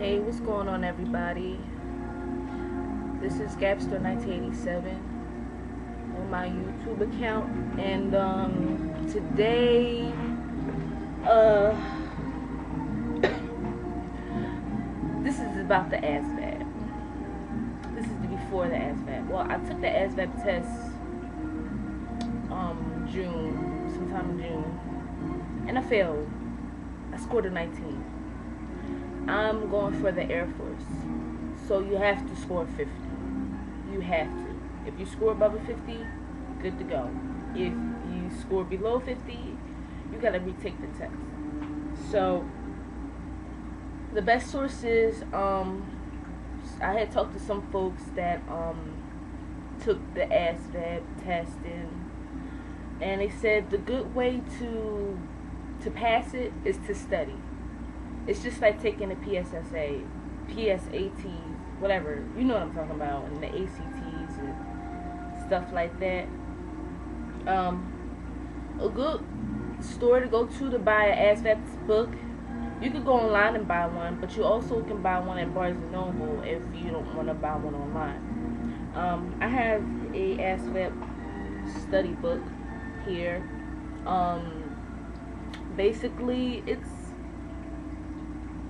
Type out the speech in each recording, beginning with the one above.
Hey, what's going on, everybody? This is Gapster 1987 on my YouTube account, and today, uh, this is about the Asvab. This is before the Asvab. Well, I took the Asvab test, sometime in June, and I failed. I scored a 19. I'm going for the Air Force, so you have to score 50. You have to. If you score above a 50, good to go. If you score below 50, you gotta retake the test. So the best sources, I had talked to some folks that took the ASVAB test, and they said the good way to pass it is to study. It's just like taking the PSSA, PSATs, whatever. You know what I'm talking about, and the ACTs and stuff like that. A good store to go to buy an ASVAB book. You could go online and buy one, but you also can buy one at Barnes & Noble if you don't want to buy one online. I have a ASVAB study book here. Basically, it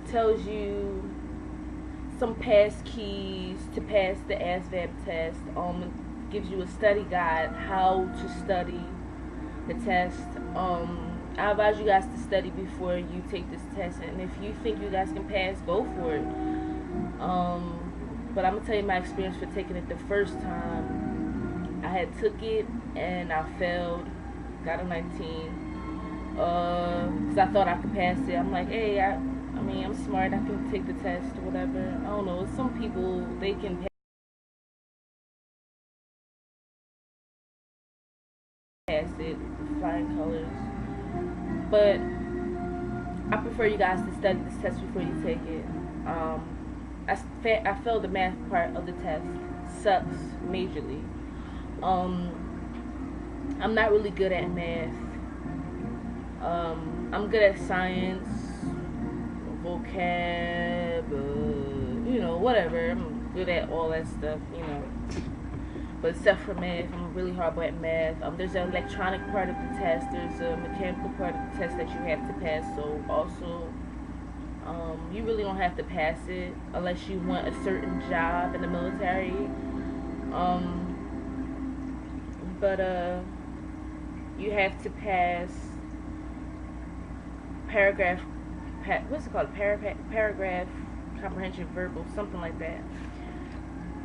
tells you some pass keys to pass the ASVAB test. It gives you a study guide how to study the test. I advise you guys to study before you take this test, and if you think you guys can pass, go for it. But I'm gonna tell you my experience for taking it the first time. I had took it and I failed, got a 19. Cause I thought I could pass it. I'm like, hey, I mean, I'm smart. I can take the test or whatever. I don't know. Some people, they can pass it, flying colors. But I prefer you guys to study this test before you take it. I failed the math part of the test. Sucks majorly. I'm not really good at math. I'm good at science, vocab, whatever. I'm good at all that stuff, But except for math, I'm really horrible at math. There's an electronic part of the test. There's a mechanical part of the test that you have to pass. So also, you really don't have to pass it unless you want a certain job in the military. But you have to pass paragraph. What's it called? Paragraph comprehension, verbal, something like that.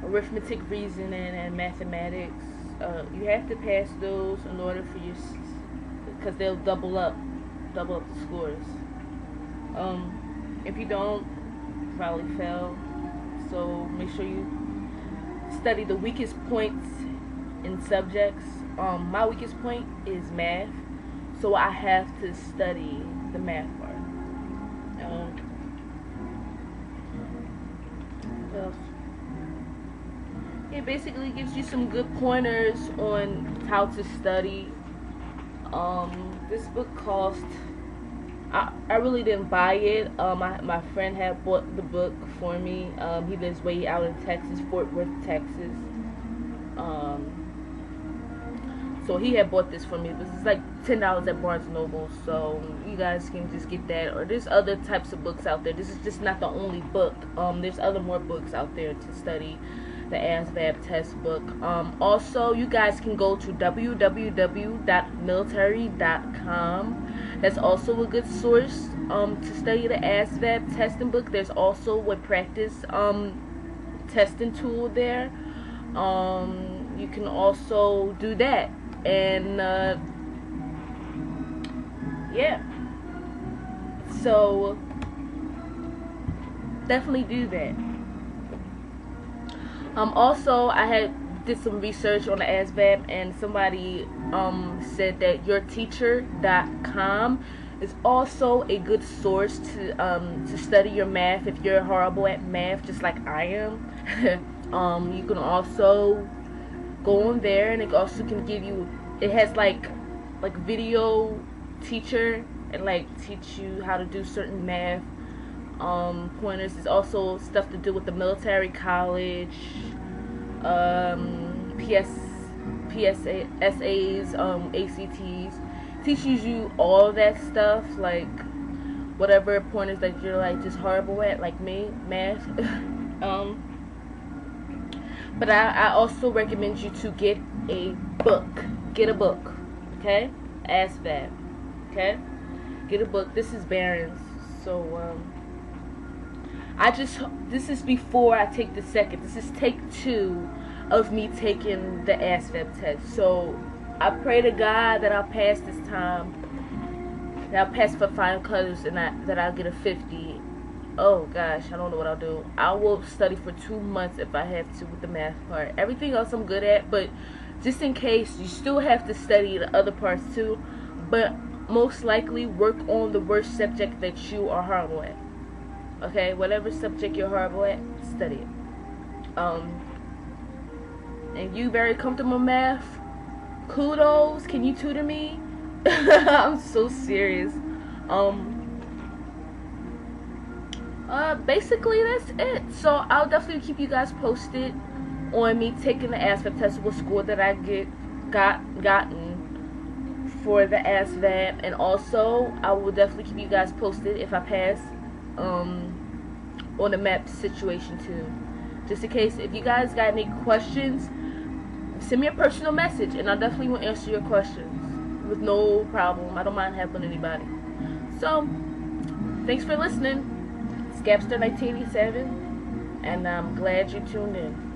Arithmetic, reasoning, and mathematics. You have to pass those in order for you, because they'll double up the scores. If you don't, you probably fail. So make sure you study the weakest points in subjects. My weakest point is math, so I have to study the math part. It basically gives you some good pointers on how to study. This book cost, I really didn't buy it. My friend had bought the book for me. He lives way out in Texas, Fort Worth, Texas. So he had bought this for me. This is like $10 at Barnes & Noble, so you guys can just get that. Or there's other types of books out there. This is just not the only book. There's other more books out there to study the ASVAB test book. Also, you guys can go to www.military.com. That's also a good source to study the ASVAB testing book. There's also a practice testing tool there. You can also do that. And yeah, so definitely do that. Also, I did some research on the ASVAB, and somebody said that yourteacher.com is also a good source to study your math if you're horrible at math, just like I am. You can also go on there, and it also can give you, it has like video teacher, and like teach you how to do certain math pointers. There's also stuff to do with the military college, PS, PSA, SAs, ACTs. Teaches you all that stuff, like whatever pointers that you're like just horrible at, like me, math. But I also recommend you to get a book. Get a book, okay? Asvab, okay? Get a book. This is Barron's, so this is before I take the second. This is take 2 of me taking the Asvab test. So I pray to God that I'll pass this time. That I'll pass for flying colors and that I'll get a 50. Oh gosh, I don't know what I'll do. I will study for 2 months if I have to with the math part. Everything else I'm good at, but just in case, you still have to study the other parts too. But most likely work on the worst subject that you are horrible at. Okay, whatever subject you're horrible at, study it. And you very comfortable in math? Kudos. Can you tutor me? I'm so serious. Basically that's it. So I'll definitely keep you guys posted on me taking the ASVAB test, what score that I gotten for the ASVAB, and also I will definitely keep you guys posted if I pass on the map situation too. Just in case, if you guys got any questions, send me a personal message and I definitely will answer your questions with no problem. I don't mind helping anybody. So thanks for listening. It's Gapster 1987, and I'm glad you tuned in.